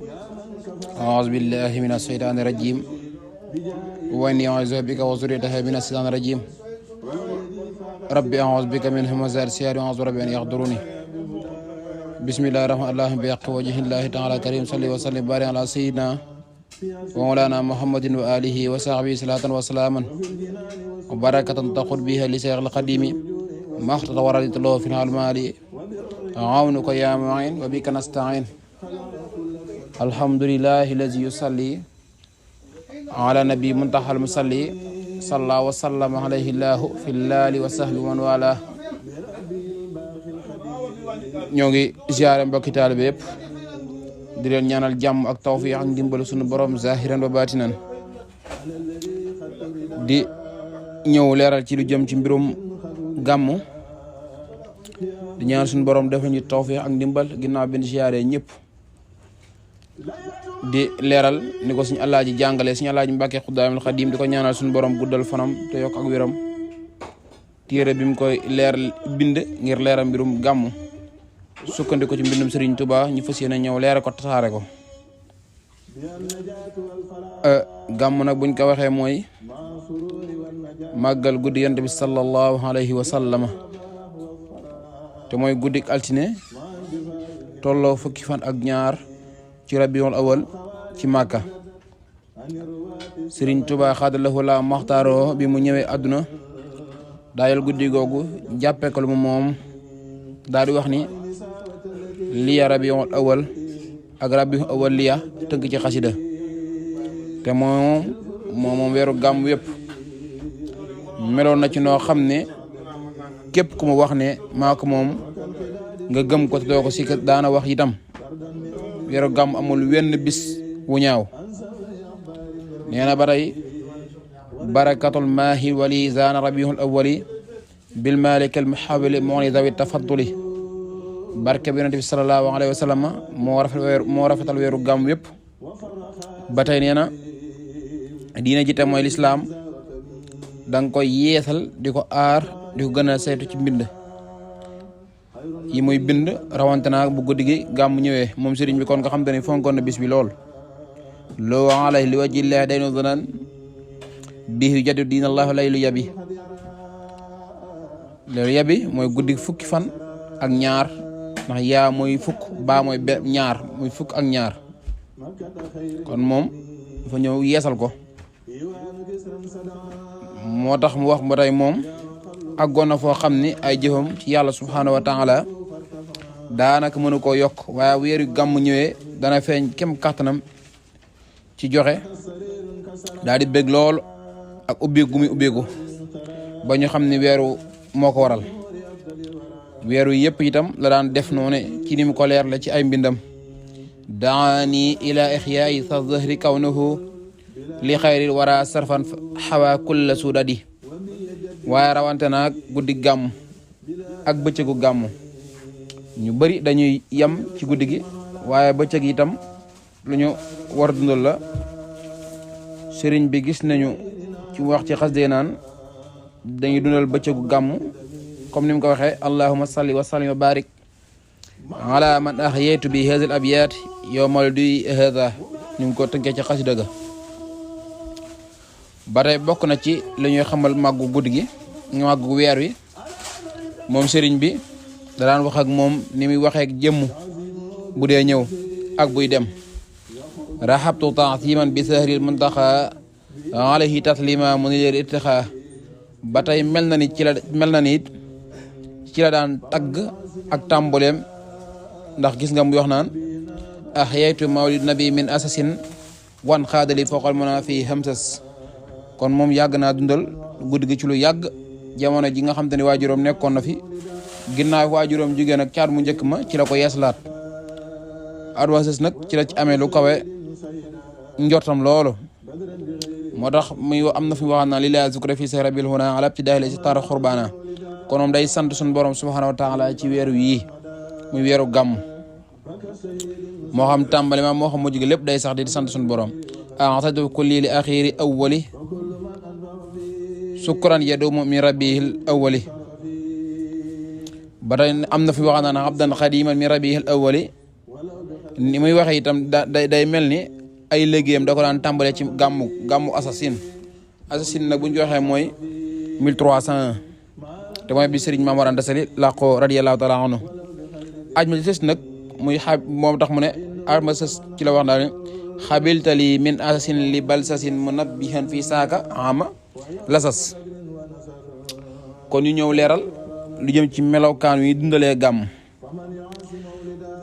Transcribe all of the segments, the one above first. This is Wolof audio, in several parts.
أعوذ بالله من الشيطان الرجيم وإني أعوذ بك وذريتها من الشيطان الرجيم ربي أعوذ بك من همزات الشياطين وأعوذ ربي أن يحضروني بسم الله الرحمن الرحيم بحق وجه الله تعالى كريم صلى وسلم بارك على سيدنا ومولانا محمد وآله وصحبه صلاة وسلاما وبركة تقول بها لشيخ القديم ما اختار ورد الله في العالمال أعونك يا معين وبك نستعين الحمد لله الذي يصلي على نبي منتهى المصلي صلى وسلم عليه الله في الليل وصحبه ومن والاه ñoo ngi ziaré mbokki talibé yépp di leen ñaanal jàmm ak tawfiq ak ndimbal sunu borom zahiran wa batinan di ñëw leeral ci lu jëm ci mbirum gàmmu di ñaan sunu borom def ñu tawfiq ak ndimbal ginnaaw bi ñu ziaré ñëpp di leeral ni ko suñu Alaaji jàngale suñu Alaaji Mbàkke Xudaamul Xadim di ko ñaanal suñu borom guddal fanam te yokk ak wéram téere bi mu koy leer bind ngir leeral mbirum gàmmu sukkandiko ci mbindum Serigne Touba ñu fas yéene ñëw leeral ko tasaare ko gàmmu nag buñ ko waxee mooy màggal guddi Yonent bi sallallahu alayhi wa sallama te mooy guddik altine tolloo fukki fan ak ñaar ci rabiul awal ci Màkka Serigne Touba xaadalahu la maxtaaroo bi mu ñëwee àdduna daayal guddi googu jàppee ko lu mu moom daal di wax ni liya rabiul awal ak rabiul awal liya tënk ci xasida te moom weeru gàmm yépp meloon na ci noo xam ne képp ku mu wax ne maa ko moom nga gëm ko te doo ko si daana wax itam weeru gàmm amul wenn bis wu ñaaw nee na ba tey barakatul maahi wali zaana rabiul awali bil malik al muhawili moni dawi tafadduli barke bi Yonent bi sallallahu alayhi wa sallam moo rafetal weeru gàmm yépp ba tey nee na diina ji te mooy lislaam danga koy yeesal di ko aar di ko gën a saytu ci mbind yi muy bind rawante naa bu guddi gi gàmm ñëwee moom sëriñ bi kon nga xam te ne fonkoon na bis bi lool loo alay li wajillah day no danan bihi jaddu diina allahu laylu yabi loolu yabi mooy guddi fukki fan ak ñaar ndax yaa mooy fukk baa mooy ñaar muy fukk ak ñaar kon moom dafa ñëw yeesal ko moo tax mu wax ba tey moom àggoon na foo xam ni ay jëfam ci yàlla subhaanahu wa taala daanaka mënu koo yokk waaye weeru gàmm ñëwee dana feeñ kem kàttanam ci joxe daal di bég lool ak ubbeeku muy ubbeeku ba ñu xam ni weeru moo ko waral weeru yëpp itam la daan def noonu ci ni mu ko leer la ci ay mbindam daani ila ixyaayi sa zahri kawnahu li xayril wara sarfan xawa kulla sudadi waaye rawante naag guddi gàmm ak bëccëgu gàmm ñu bari dañuy yem ci guddi gi waaye bëccëg itam lu ñu war a dundal la sëriñ bi gis nañu ci wax ci xasdee naan dañuy dundal bëccëgu gàmm comme ni mu ko waxee allahumma salli wa sallim wa barik ala man ahyaytu bi hadhal abyat yawmal di hadha ñu ngi ko tënkee ci xasida ga ba tey bokk na ci li ñuy xamal màggu guddi gi màggu weer wi moom sëriñ bi da daan wax ak moom ni muy waxee ak jëmm bu dee ñëw ak buy dem rahabtu ta'ziman bi sahril muntaxa alayhi taslima munir ittixa ba tey mel na ni ci la daan tagg ak tàmboleem ndax gis nga muy wax naan ahyaytu mawlid nabi min asasin wan xaadali fooqal mona fi hamsas kon moom yàgg naa dundal guddi gi ci lu yàgg jamono ji nga xam te ne waajuróom nekkoon na fi ginnaaw waajuróom jógee nag caat mu njëkk ma ci la ko yeeslaat adwases nag ci la ci amee lu kawe njortam loolu moo tax muy am na fi waxaan naa lillahi zikra fi sahrabil huna ala ibtidaa'il istar xurbana kon moom day sant suñu borom subhanahu wa taala ci weeru yii muy weeru gàmm moo xam tàmbali ma moo xam mujj gi lépp day sax di sant suñu borom a'tadu kulli li axiri awwali sukran yadumu min rabbihil awwali ba tey am na fi wax naan abdan xadiman min rabbihil awwali ni muy waxee itam day mel ni ay liggéeyam da ko daan tàmbalee ci gàmmu assasine nag bu ñu joxee mooy 1301 te mooy bi Serigne Maam Mor Anta Sali laqoo radiyallahu taala anhu aj ma sës nag muy moom tax mu ne aj ma sës ci la wax daal ne xabiltali min asasin li balsasin munabbihan fii saaka ama lasas kon ñu ñëw leeral lu jëm ci melokaan wi dundalee gàmm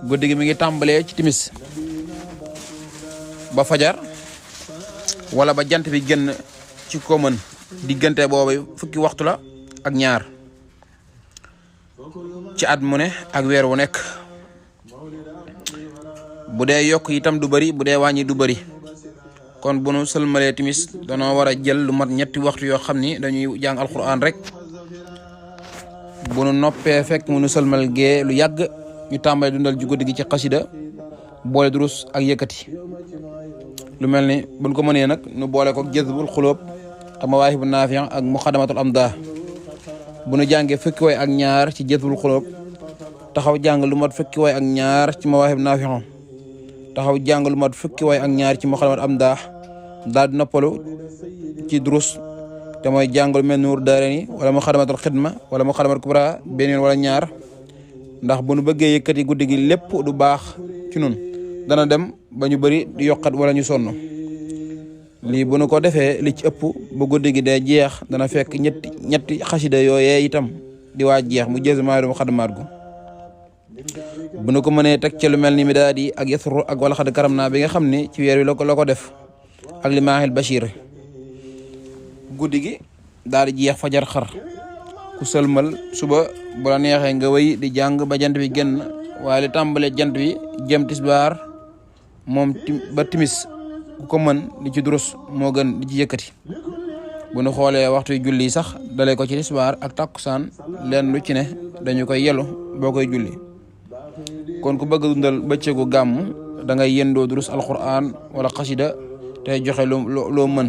guddi gi mi ngi tàmbalee ci timis ba fajar wala ba jant bi génn ci ko mën diggante boobu fukki waxtu la ak ñaar ci at mu ne ak weer wu nekk bu dee yokk itam du bëri bu dee wàññi du bëri kon bu nu sëlmalee timis danoo war a jël lu mat ñetti waxtu yoo xam ni dañuy jàng alquran rek bu nu noppee fekk mu nu sëlmal gee lu yàgg ñu tàmbali dundal ju guddi gi ci xasida boole durus ak yëkkati lu mel ni buñ ko mënee nag nu boole ko jazbul xulóob ak mawaahibu naafi' ak muqaddamatul amdah bu nu jàngee fukki way ak ñaar ci jazbul xulóob taxaw jàng lu mat fukki way ak ñaar ci mawaahibu naafi' taxaw jàng lu mat fukki way ak ñaar ci muqaddamatul amdah daal di noppalu ci durus te mooy jàngal mel nuur daarayni wala muqaddamatul xidma wala muqaddamatul kubra benn wala ñaar ndax bu nu bëggee yëkkati guddi gi lépp du baax ci nun dana dem ba ñu bëri di yokkat wala ñu sonn lii bu nu ko defee li ci ëpp bu guddi gi dee jeex dana fekk ñetti xasida yooyee itam di waa jeex mu jëz maaru mu xadamaat gu bu nu ko mënee teg ci lu mel ni mi daal di ak yasru ak wala xad karam naa bi nga xam ne ci weer wi la ko def ak li maahil bachir guddi gi daal di jeex fajar xar ku sëlmal suba bu la neexee nga wéy di jàng ba jant bi génn waaye li tàmbale jant bi jëm tisbaar moom ba timis ku ko mën li ci durus moo gën di ci yëkkati bu nu xoolee waxtu julli sax dalee ko ci tisbaar ak takkusaan leen lu ci ne dañu koy yelu boo koy julli kon ku bëgg dundal bëccëgu gàmm da ngay yendoo durus alquran wala xasida tey joxe loo mën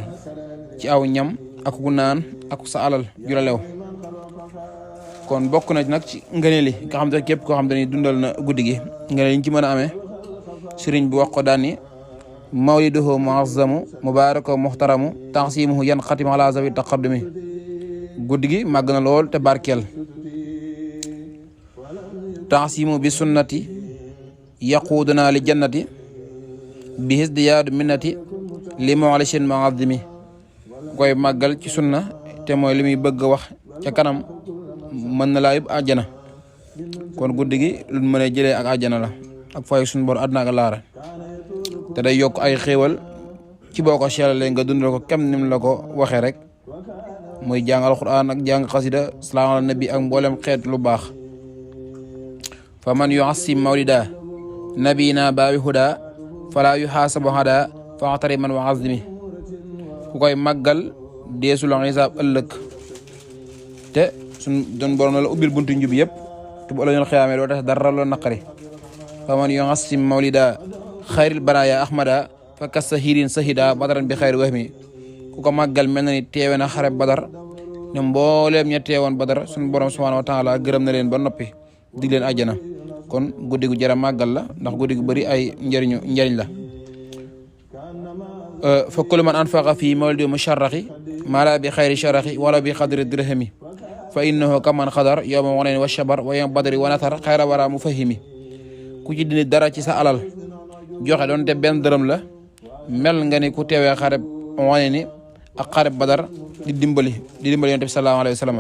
ci aw ñam ak ku naan ak sa alal ju la lew kon bokk na nag ci ngëneel li nga xam te képp koo xam te ni dundal na guddi gi ngëneel yi ñu ci mën a amee sëriñ bi wax ko daan ni mawliduhu muazzamu mubaaraku muxtaramu tansimuhu yan xatim ala zawi taqaddumi guddi gi màgg na lool te barkeel tansimu bi sunnati yaquuduna li jannati bi hisdiyaadu minnati li mu'alishin muazzimi koy màggal ci sunna te mooy li muy bëgg a wax ca kanam mën na laa yóbbu àjjana kon guddi gi lu mën a jëlee ak àjjana la ak fay suñu bor àdduna ak laara te day yokk ay xéewal ci boo ko seelalee nga dundal ko kem nim la ko waxee rek muy jàng alquran ak jàng xasida salaam ala nabi ak mboolem xeet lu baax fa man yuassim mawlida nabina baabi huda fala yuxaasabu hada fa atari man wa azimi ku koy màggal deesu la xisaab ëllëg te suñ doon borom na la ubbil buntu njub yëpp te bu ëllëgee xiyaamee doo tax dara loo naqari fa man yuassim mawlida xayril baraya ahmada fa kasahirin sahida badaran bi xayri wahmi ku ko màggal mel na ni teewe na xare badar ne mbooleem ña teewoon badar suñu borom subhanahu wa taala gërëm na leen ba noppi dig leen àjjana kon guddi gu jara màggal la ndax guddi gu bëri ay njëriñ la fa kullu man anfaqa fi mawlidi musharraxi mala bi xayri sharaxi wala bi xadri dirhami fa innahu kaman xadar yowma wanayn wa shabar wa yowma badri wa natar xayra wara mu fahimi ku ci dindi dara ci sa alal joxe doon te benn dërëm la mel nga ni ku teewee xareb wane ni ak xareb badar di dimbali yonent bi sallallahu alayhi wa sallam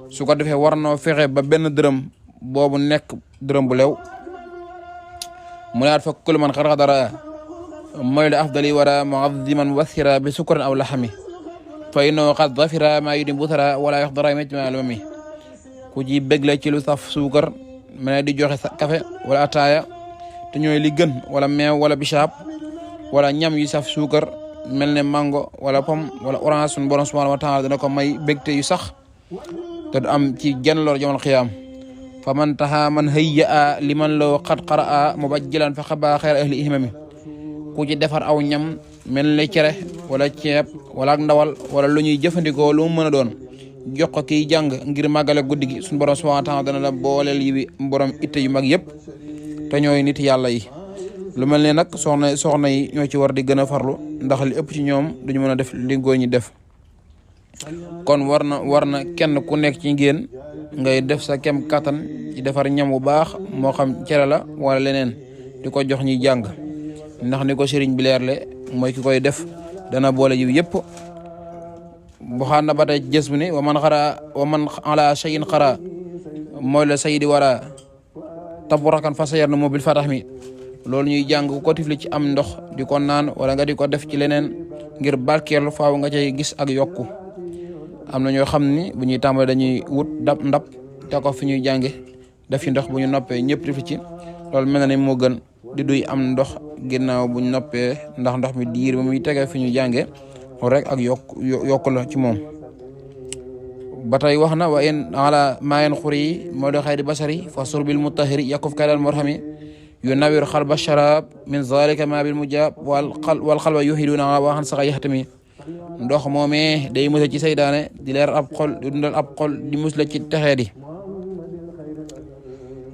su ko defee war noo fexe ba benn dërëm boobu nekk dërëm bu lew mu naat fa kullu man xadara mooy la afdali wara muazziman wasira bi sukran aw laxami fa innahu qad dafira maa yudi butara wala yaxdara majma almami ku ci bégle ci lu saf suukar mene di joxe sa café wala ataaya te ñooy li gën wala meew wala bisaab wala ñam yu saf suukar mel ne mango wala pomme wala orange suñu borom subhanahu wa taala dana ko may bégte yu sax te du am ci genn lor jamal xiyaam fa man taxa man hayya a liman loo xat xara a mubajjilan fa xaba xeer ahli ihmami ku ci defar aw ñam mel ne cere wala ceeb wala ak ndawal wala lu ñuy jëfandikoo lu mu mën a doon jox ko kiy jàng ngir màggale guddi gi suñu borom subhanahu wa taala dana la booleel yi borom itte yu mag yëpp te ñooy nit yàlla yi lu mel ne nag soxna yi ñoo ci war di gën a farlu ndax li ëpp ci ñoom duñu mën a def li góor ñi def kon war na kenn ku nekk ci ngeen ngay def sa kem kattan ci defar ñam bu baax moo xam cere la wala leneen di ko jox ñi jàng ndax ni ko sëriñ bi leerle mooy ki koy def dana boole yiw yëpp bu xaan na ba tey jës bu ne wa man ala shay'in xara mooy la sayidi wara taburakan fa sayar na mobil fatax mi loolu ñuy jàng ko tifli ci am ndox di ko naan wala nga di ko def ci leneen ngir barkeelu faaw nga cay gis ak yokku am na ñoo xam ni bu ñuy tàmbale dañuy wut ndab te ko fi ñuy jànge def ci ndox bu ñu noppee ñëpp tifli ci loolu mel na ni moo gën di duy am ndox ginnaaw bu ñu noppee ndax ndox mi diir ba muy tege fi ñu jànge rek ak yokku la ci moom ba tey wax na wa in ala maayen xuri moo do xayri basari fa surbil mutahiri yakuf kadal morhami yu nawir xalba sharab min zalika ma bil mujab wal xalba yuhiduna waxan saxa yaxtami ndox moomee day musal ci saydaane di leer ab xol di dundal ab xol di musla ci texee di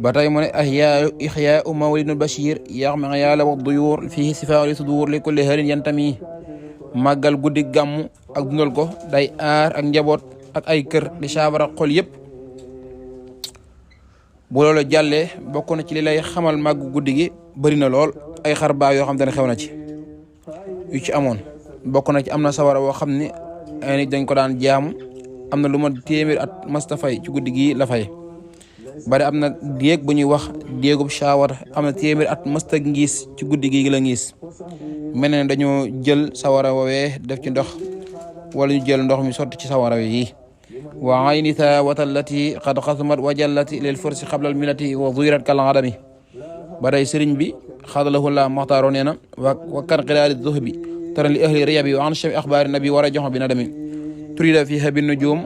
ba tey mu ne ixyaa mawlidul bashir yaxmi yàlla wa duyur fihi sifa li sudur li kulli harin yantami màggal guddi gàmmu ak dundal ko day aar ak njaboot ak ay kër di saabara xol yëpp bu loolu jàllee bokk na ci li lay xamal màggu guddi gi bëri na lool ay xar baa yoo xam te ne xew na ci yu ci amoon bokk na ci am na sawara woo xam ne ay nit dañ ko daan jaamu am na lu ma téeméer at masta fay ci guddi gi la fay bari am na déeg bu ñuy wax déegub shawar am na téeméer at masta ngiis ci guddi gi la ngiis mel ne dañoo jël sawara woowee def ci ndox wala ñu jël ndox mi sotti ci sawara yi wa ayni thawata allati qad xasumat wa jallati lil fursi qabla al milati wa zuyirat kal adami ba day sëriñ bi xadalahu la maxtaaro nee na wa kan xilaali zuhbi tara li ahli riyabi wa an shabi axbaari nabi war a jox bi nadami turida fiha bin nujum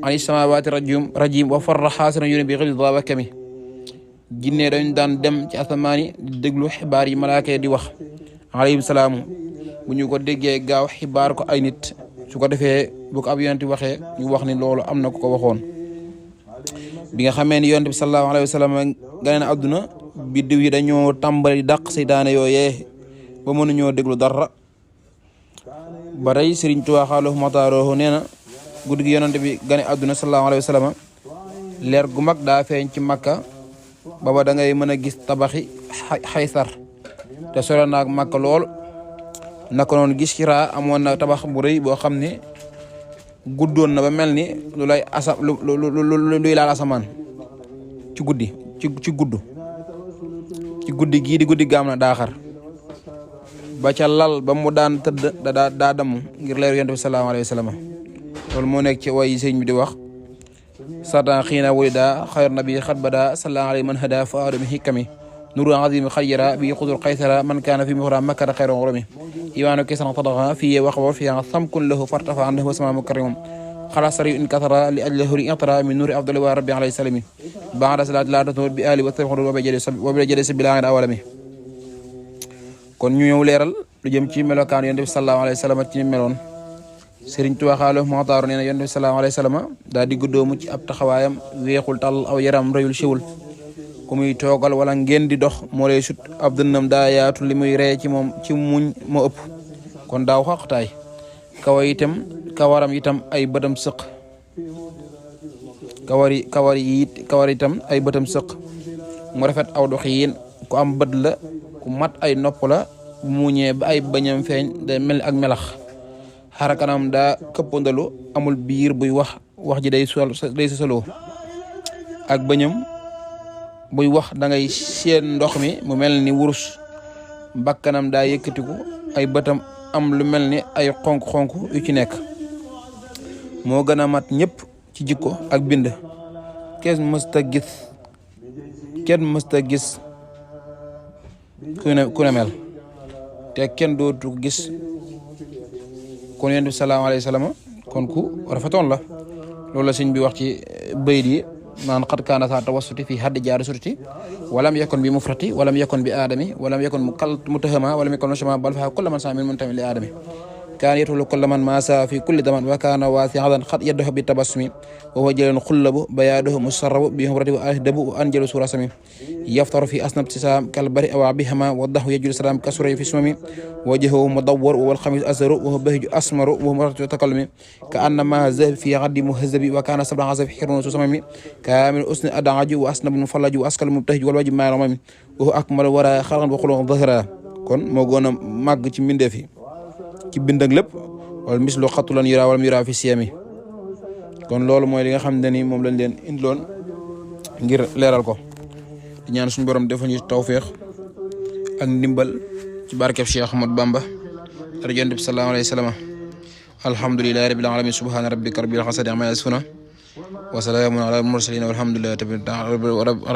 ani samawati rajim wa farra xaasina yuni bi xil dawa kami jinne dañ daan dem ci asamaani di déglu xibaar yi malaaka di wax alayhim salaamu bu ñu ko déggee gaaw xibaar ko ay nit su ko defee bu ko ab yonent bi waxee ñu wax ni loolu am na ku ko waxoon bi nga xamee ni yonent bi sallallahu alayhi wa sallam gane na àdduna biddiw yi dañoo tàmbali dàq seytaane yooyee ba mënuñoo déglu dara ba tey Sëriñ Tuubaa xaalahu mataaroo nee na guddi gi yonent bi gane àdduna sallallahu alayhi wa sallam leer gu mag daa feeñ ci Makka baba da ngay mën a gis tabaxi Xaysar te sore naag Makka lool naka noonu gis Hira amoon na tabax bu rëy boo xam ne guddoon na ba mel ni luy laal asamaan ci guddi ci guddi gii di guddi gaam na daaxar ba ca lal ba mu daan tëdd daa damm ngir leeru yonent bi sallallahu alayhi wa sallam loolu moo nekk ci way sëñ bi di wax satan xiina wulida xayr nabi xat bada sallallahu alayhi man hada fa adami hikami nuru azim xayyara bi xudur qaysara man kaana fi muxra makkata xayra ngoromi iwaanu kisan tadaxa fiye waxwa fiya samkun lahu fartafa andahu sama mukarrimum xala sari in kasara li ajli huri intara min nuri afdali wa rabbi alayhi salami baada salaat la tasnur bi ali wa sabxudu wa bi jëde si bilaa ngeen awalami kon ñu ñëw leeral lu jëm ci melokaan yonent bi sallallahu alayhi wa sallam ci meloon Sëriñ Tuubaa xaalahu maxtaaru nee na yonent bi sallallahu alayhi wa sallam daa diggu doomu ci ab taxawaayam weexul tal aw yaram rëyul siwul ku muy toogal wala ngeen di dox moo lay sut ab dënnam daa yaatu li muy ree ci moom ci muñ moo ëpp kon daaw xaqtaay kawaram itam ay bëtam sëq kawar itam ay bëtam sëq mu rafet aw doxiin ku am bët la ku mat ay nopp la bu muñee ba ay bañam feeñ day mel ak melax xarakanam daa këppandalu amul biir buy wax ji day sosaloo ak bañam buy wax da ngay seen ndox mi mu mel ni wurus bakkanam daa yëkkatiku ay bëtam am lu mel ni ay xonk-xonk yu ci nekk moo gën a mat ñëpp ci jikko ak bind kenn mësta gis ku ne mel te kenn dootu gis kon yonent bi sallallahu alayhi wa sallam kon ku rafetoon la loolu la sëñ bi wax ci bayit yi naan xat kaana saa tawassuti fii haddi jaari surti walam yakun bi mufrati walam yakun bi aadami walam yakun mu tahama walam yakun mashama bal fa kulla man sa min mun tamit li aadami كان يدخل كل من ماسا في كل زمان وكان واسعا قد يده بالتبسم وهو جل خلب بياده مسرب بهمرة وأهدب وأنجل سورة سمي يفطر في أسنى ابتسام كالبرء أو بهما وضح يجل سلام كسر في سمم وجهه مدور والخميس أزر وهو بهج أسمر وهو مرة تكلم كأنما ذهب في غد مهذب وكان سبع عزب حرون سمم كامل أسن أدعج وأسنب مفلج وأسكل مبتهج والوجه ما رمم وهو أكمل وراء خلق وخلق ظهرا kon moo gën a màgg ci mbindeef yi ci bind ak lépp wala mislu xatulan yura wala yura fi siyami kon loolu mooy li nga xam ne ni moom lañ leen indiloon ngir leeral ko di ñaan suñu borom defal ñu tawféex ak ndimbal ci barkeb Cheikh Ahmad Bamba rajon bi sallallahu alayhi wa sallam alhamdulillahi rabbil alamin subhana rabbika rabbil izzati amma yasifuna wa salaamun ala mursalin walhamdulillahi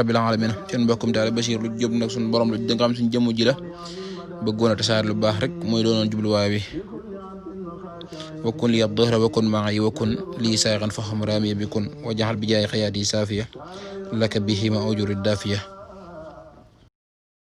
rabbil alamin seen mbokkum taal Bachir lu jëm nag suñu borom lu da nga xam suñu jëmm ji la bëggoon a tasaare lu baax rek mooy doonoon jubluwaay bi wakun li ad-dahra wakun ma'i wakun li saaxan fa xam raami bi kun wajaxal bi jaay xayaati saafiya laka bihi ma ujuri dafiya